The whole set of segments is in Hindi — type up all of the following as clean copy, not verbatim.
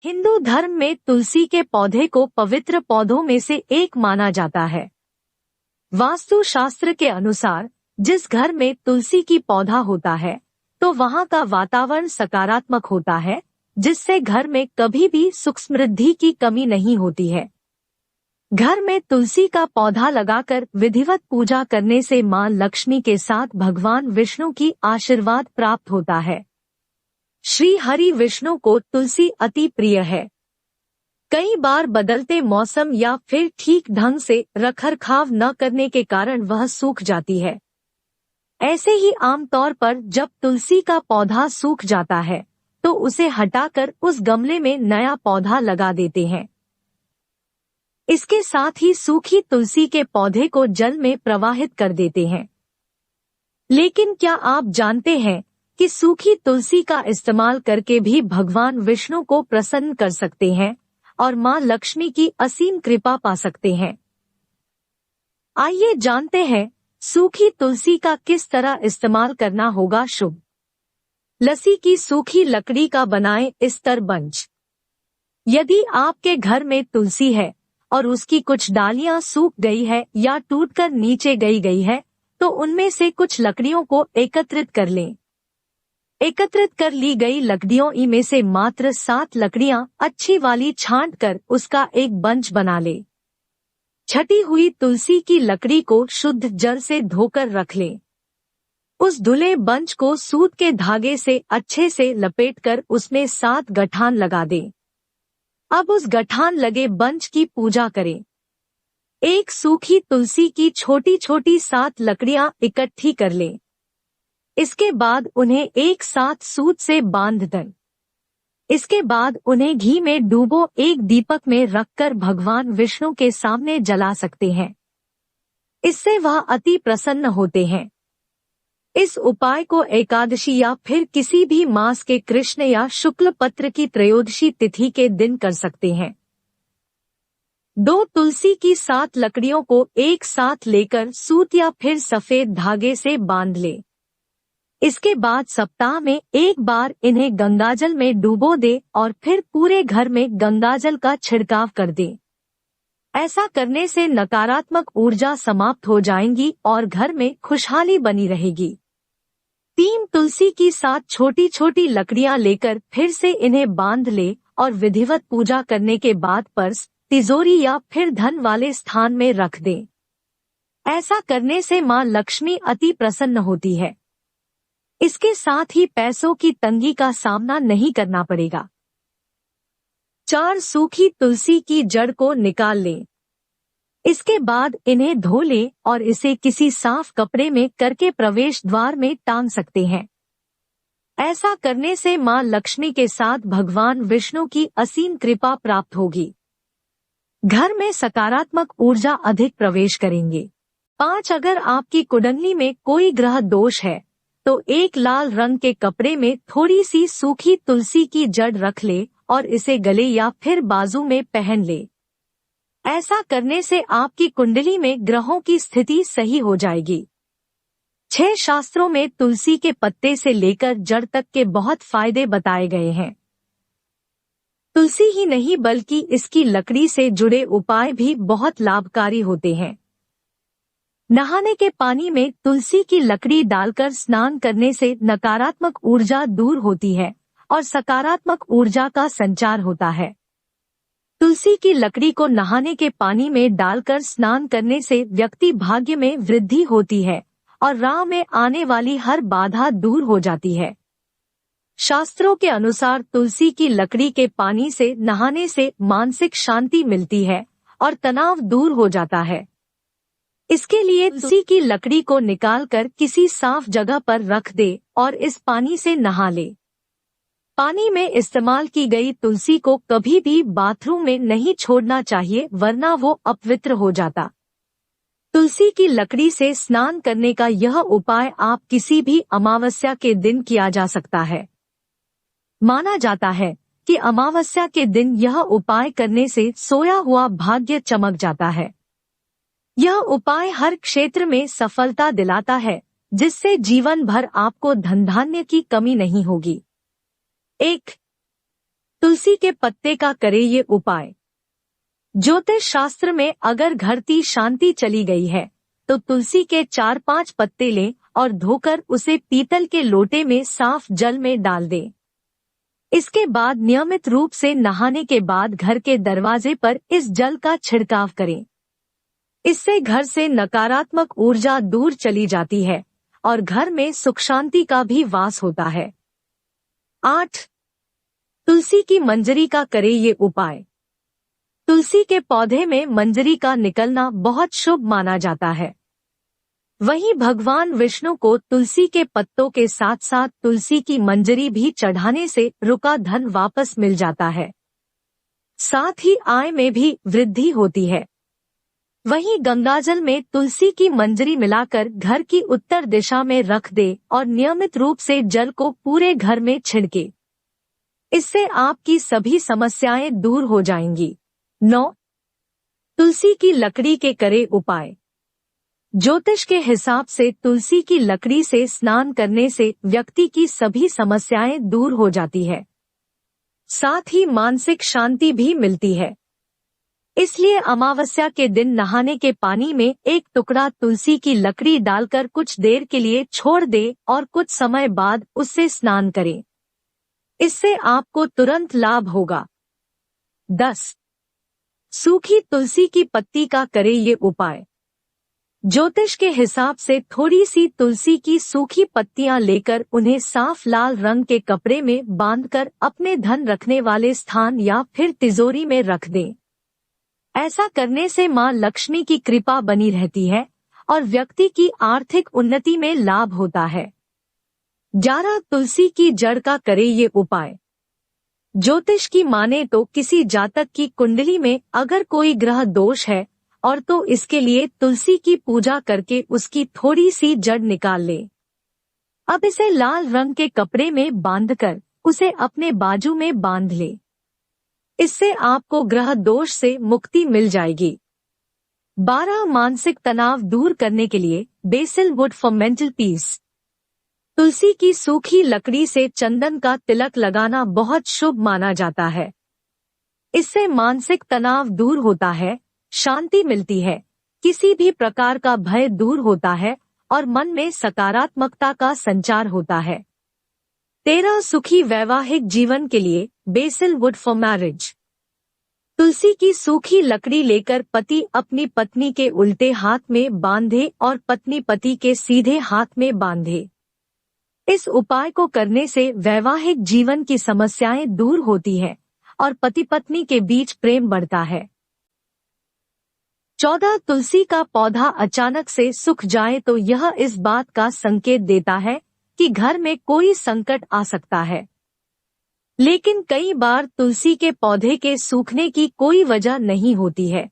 हिंदू धर्म में तुलसी के पौधे को पवित्र पौधों में से एक माना जाता है। वास्तु शास्त्र के अनुसार जिस घर में तुलसी की पौधा होता है तो वहां का वातावरण सकारात्मक होता है, जिससे घर में कभी भी सुख समृद्धि की कमी नहीं होती है। घर में तुलसी का पौधा लगाकर विधिवत पूजा करने से मां लक्ष्मी के साथ भगवान विष्णु की आशीर्वाद प्राप्त होता है। श्री हरि विष्णु को तुलसी अति प्रिय है। कई बार बदलते मौसम या फिर ठीक ढंग से रखरखाव न करने के कारण वह सूख जाती है। ऐसे ही आमतौर पर जब तुलसी का पौधा सूख जाता है तो उसे हटाकर उस गमले में नया पौधा लगा देते हैं। इसके साथ ही सूखी तुलसी के पौधे को जल में प्रवाहित कर देते हैं। लेकिन क्या आप जानते हैं कि सूखी तुलसी का इस्तेमाल करके भी भगवान विष्णु को प्रसन्न कर सकते हैं और मां लक्ष्मी की असीम कृपा पा सकते हैं। आइए जानते हैं सूखी तुलसी का किस तरह इस्तेमाल करना होगा शुभ। लस्सी की सूखी लकड़ी का बनाएं इस्तर बंच। यदि आपके घर में तुलसी है और उसकी कुछ डालियां सूख गई है या टूटकर नीचे गई है तो उनमें से कुछ लकड़ियों को एकत्रित कर लें। एकत्रित कर ली गई लकड़ियों में से मात्र 7 लकड़ियां अच्छी वाली छांट कर उसका एक बंच बना ले। छटी हुई तुलसी की लकड़ी को शुद्ध जल से धोकर रख लें। उस धुले बंच को सूत के धागे से अच्छे से लपेटकर उसमें 7 गठान लगा दें। अब उस गठान लगे बंच की पूजा करें। एक सूखी तुलसी की छोटी छोटी 7 लकड़ियां इकट्ठी कर लें। इसके बाद उन्हें एक साथ सूत से बांध दें। इसके बाद उन्हें घी में डूबो एक दीपक में रखकर भगवान विष्णु के सामने जला सकते हैं। इससे वह अति प्रसन्न होते हैं। इस उपाय को एकादशी या फिर किसी भी मास के कृष्ण या शुक्ल पत्र की त्रयोदशी तिथि के दिन कर सकते हैं। 2 तुलसी की 7 लकड़ियों को एक साथ लेकर सूत या फिर सफेद धागे से बांध ले। इसके बाद सप्ताह में एक बार इन्हें गंगाजल में डुबो दे और फिर पूरे घर में गंगाजल का छिड़काव कर दे। ऐसा करने से नकारात्मक ऊर्जा समाप्त हो जाएंगी और घर में खुशहाली बनी रहेगी। 3 तुलसी की 7 छोटी छोटी लकड़ियां लेकर फिर से इन्हें बांध ले और विधिवत पूजा करने के बाद पर्स, तिजोरी या फिर धन वाले स्थान में रख दे। ऐसा करने से मां लक्ष्मी अति प्रसन्न होती है। इसके साथ ही पैसों की तंगी का सामना नहीं करना पड़ेगा। 4 सूखी तुलसी की जड़ को निकाल लें। इसके बाद इन्हें धो लें और इसे किसी साफ कपड़े में करके प्रवेश द्वार में टांग सकते हैं। ऐसा करने से मां लक्ष्मी के साथ भगवान विष्णु की असीम कृपा प्राप्त होगी। घर में सकारात्मक ऊर्जा अधिक प्रवेश करेंगे। 5 अगर आपकी कुंडली में कोई ग्रह दोष है तो एक लाल रंग के कपड़े में थोड़ी सी सूखी तुलसी की जड़ रख ले और इसे गले या फिर बाजू में पहन ले। ऐसा करने से आपकी कुंडली में ग्रहों की स्थिति सही हो जाएगी। 6 शास्त्रों में तुलसी के पत्ते से लेकर जड़ तक के बहुत फायदे बताए गए हैं। तुलसी ही नहीं बल्कि इसकी लकड़ी से जुड़े उपाय भी बहुत लाभकारी होते हैं। नहाने के पानी में तुलसी की लकड़ी डालकर स्नान करने से नकारात्मक ऊर्जा दूर होती है और सकारात्मक ऊर्जा का संचार होता है। तुलसी की लकड़ी को नहाने के पानी में डालकर स्नान करने से व्यक्ति भाग्य में वृद्धि होती है और राह में आने वाली हर बाधा दूर हो जाती है। शास्त्रों के अनुसार तुलसी की लकड़ी के पानी से नहाने से मानसिक शांति मिलती है और तनाव दूर हो जाता है। इसके लिए तुलसी की लकड़ी को निकालकर किसी साफ जगह पर रख दे और इस पानी से नहा ले। पानी में इस्तेमाल की गई तुलसी को कभी भी बाथरूम में नहीं छोड़ना चाहिए, वरना वो अपवित्र हो जाता। तुलसी की लकड़ी से स्नान करने का यह उपाय आप किसी भी अमावस्या के दिन किया जा सकता है। माना जाता है कि अमावस्या के दिन यह उपाय करने से सोया हुआ भाग्य चमक जाता है। यह उपाय हर क्षेत्र में सफलता दिलाता है, जिससे जीवन भर आपको धन धान्य की कमी नहीं होगी। 1 तुलसी के पत्ते का करे ये उपाय। ज्योतिष शास्त्र में अगर घरती शांति चली गई है तो तुलसी के 4-5 पत्ते लें और धोकर उसे पीतल के लोटे में साफ जल में डाल दें। इसके बाद नियमित रूप से नहाने के बाद घर के दरवाजे पर इस जल का छिड़काव करें। इससे घर से नकारात्मक ऊर्जा दूर चली जाती है और घर में सुख शांति का भी वास होता है। 8. तुलसी की मंजरी का करे ये उपाय। तुलसी के पौधे में मंजरी का निकलना बहुत शुभ माना जाता है। वहीं भगवान विष्णु को तुलसी के पत्तों के साथ साथ तुलसी की मंजरी भी चढ़ाने से रुका धन वापस मिल जाता है। साथ ही आय में भी वृद्धि होती है। वहीं गंगाजल में तुलसी की मंजरी मिलाकर घर की उत्तर दिशा में रख दे और नियमित रूप से जल को पूरे घर में छिड़के। इससे आपकी सभी समस्याएं दूर हो जाएंगी। 9. तुलसी की लकड़ी के करे उपाय। ज्योतिष के हिसाब से तुलसी की लकड़ी से स्नान करने से व्यक्ति की सभी समस्याएं दूर हो जाती है, साथ ही मानसिक शांति भी मिलती है। इसलिए अमावस्या के दिन नहाने के पानी में एक टुकड़ा तुलसी की लकड़ी डालकर कुछ देर के लिए छोड़ दे और कुछ समय बाद उससे स्नान करें। इससे आपको तुरंत लाभ होगा। 10. सूखी तुलसी की पत्ती का करे ये उपाय। ज्योतिष के हिसाब से थोड़ी सी तुलसी की सूखी पत्तियां लेकर उन्हें साफ लाल रंग के कपड़े में बांधकर अपने धन रखने वाले स्थान या फिर तिजोरी में रख दें। ऐसा करने से मां लक्ष्मी की कृपा बनी रहती है और व्यक्ति की आर्थिक उन्नति में लाभ होता है। 11. तुलसी की जड़ का करे ये उपाय। ज्योतिष की माने तो किसी जातक की कुंडली में अगर कोई ग्रह दोष है और तो इसके लिए तुलसी की पूजा करके उसकी थोड़ी सी जड़ निकाल ले। अब इसे लाल रंग के कपड़े में बांधकर उसे अपने बाजू में बांध ले। इससे आपको ग्रह दोष से मुक्ति मिल जाएगी। 12. मानसिक तनाव दूर करने के लिए basil wood for mental peace. तुलसी की सूखी लकड़ी से चंदन का तिलक लगाना बहुत शुभ माना जाता है। इससे मानसिक तनाव दूर होता है, शांति मिलती है, किसी भी प्रकार का भय दूर होता है और मन में सकारात्मकता का संचार होता है। 13. सुखी वैवाहिक जीवन के लिए बेसिल वुड फॉर मैरिज। तुलसी की सूखी लकड़ी लेकर पति अपनी पत्नी के उल्टे हाथ में बांधे और पत्नी पति के सीधे हाथ में बांधे। इस उपाय को करने से वैवाहिक जीवन की समस्याएं दूर होती है और पति पत्नी के बीच प्रेम बढ़ता है। 14. तुलसी का पौधा अचानक से सूख जाए तो यह इस बात का संकेत देता है कि घर में कोई संकट आ सकता है। लेकिन कई बार तुलसी के पौधे के सूखने की कोई वजह नहीं होती है,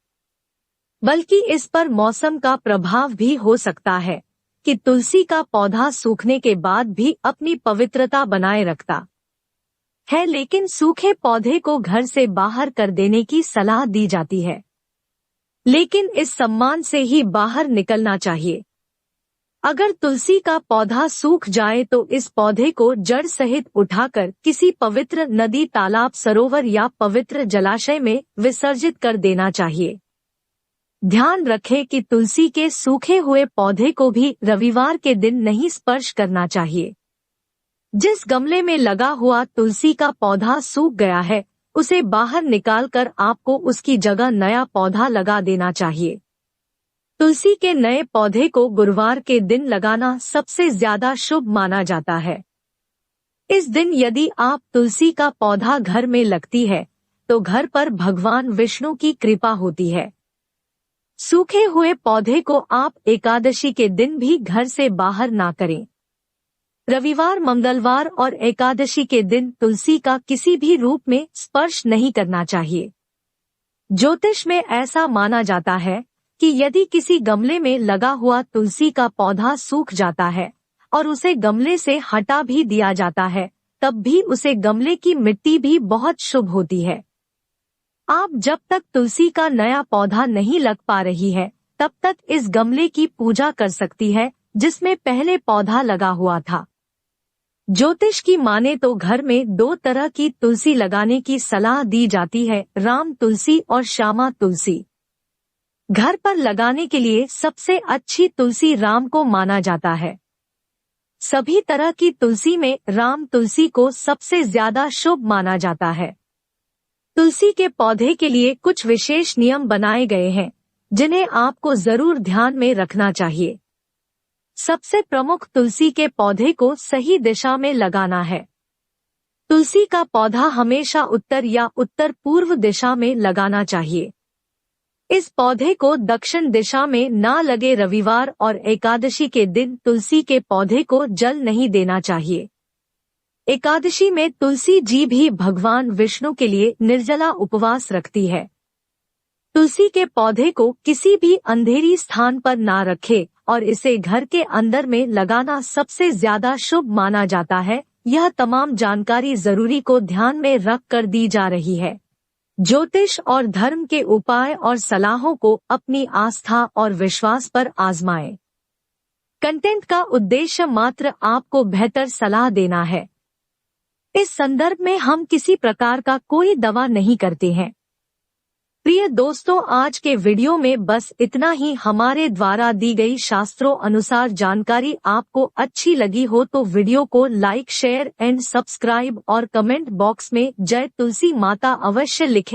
बल्कि इस पर मौसम का प्रभाव भी हो सकता है कि तुलसी का पौधा सूखने के बाद भी अपनी पवित्रता बनाए रखता है, लेकिन सूखे पौधे को घर से बाहर कर देने की सलाह दी जाती है। लेकिन इस सम्मान से ही बाहर निकलना चाहिए। अगर तुलसी का पौधा सूख जाए तो इस पौधे को जड़ सहित उठाकर किसी पवित्र नदी, तालाब, सरोवर या पवित्र जलाशय में विसर्जित कर देना चाहिए। ध्यान रखें कि तुलसी के सूखे हुए पौधे को भी रविवार के दिन नहीं स्पर्श करना चाहिए। जिस गमले में लगा हुआ तुलसी का पौधा सूख गया है उसे बाहर निकालकर आपको उसकी जगह नया पौधा लगा देना चाहिए। तुलसी के नए पौधे को गुरुवार के दिन लगाना सबसे ज्यादा शुभ माना जाता है। इस दिन यदि आप तुलसी का पौधा घर में लगती है तो घर पर भगवान विष्णु की कृपा होती है। सूखे हुए पौधे को आप एकादशी के दिन भी घर से बाहर ना करें। रविवार, मंगलवार और एकादशी के दिन तुलसी का किसी भी रूप में स्पर्श नहीं करना चाहिए। ज्योतिष में ऐसा माना जाता है कि यदि किसी गमले में लगा हुआ तुलसी का पौधा सूख जाता है और उसे गमले से हटा भी दिया जाता है तब भी उसे गमले की मिट्टी भी बहुत शुभ होती है। आप जब तक तुलसी का नया पौधा नहीं लग पा रही है तब तक इस गमले की पूजा कर सकती है जिसमें पहले पौधा लगा हुआ था। ज्योतिष की माने तो घर में 2 तरह की तुलसी लगाने की सलाह दी जाती है, राम तुलसी और श्यामा तुलसी। घर पर लगाने के लिए सबसे अच्छी तुलसी राम को माना जाता है। सभी तरह की तुलसी में राम तुलसी को सबसे ज्यादा शुभ माना जाता है। तुलसी के पौधे के लिए कुछ विशेष नियम बनाए गए हैं, जिन्हें आपको जरूर ध्यान में रखना चाहिए। सबसे प्रमुख, तुलसी के पौधे को सही दिशा में लगाना है। तुलसी का पौधा हमेशा उत्तर या उत्तर पूर्व दिशा में लगाना चाहिए। इस पौधे को दक्षिण दिशा में ना लगे। रविवार और एकादशी के दिन तुलसी के पौधे को जल नहीं देना चाहिए। एकादशी में तुलसी जी भी भगवान विष्णु के लिए निर्जला उपवास रखती है। तुलसी के पौधे को किसी भी अंधेरी स्थान पर ना रखें और इसे घर के अंदर में लगाना सबसे ज्यादा शुभ माना जाता है। यह तमाम जानकारी जरूरी को ध्यान में रख कर दी जा रही है। ज्योतिष और धर्म के उपाय और सलाहों को अपनी आस्था और विश्वास पर आजमाएं। कंटेंट का उद्देश्य मात्र आपको बेहतर सलाह देना है। इस संदर्भ में हम किसी प्रकार का कोई दवा नहीं करते हैं। प्रिय दोस्तों, आज के वीडियो में बस इतना ही। हमारे द्वारा दी गई शास्त्रों अनुसार जानकारी आपको अच्छी लगी हो तो वीडियो को लाइक, शेयर एंड सब्सक्राइब और कमेंट बॉक्स में जय तुलसी माता अवश्य लिखें।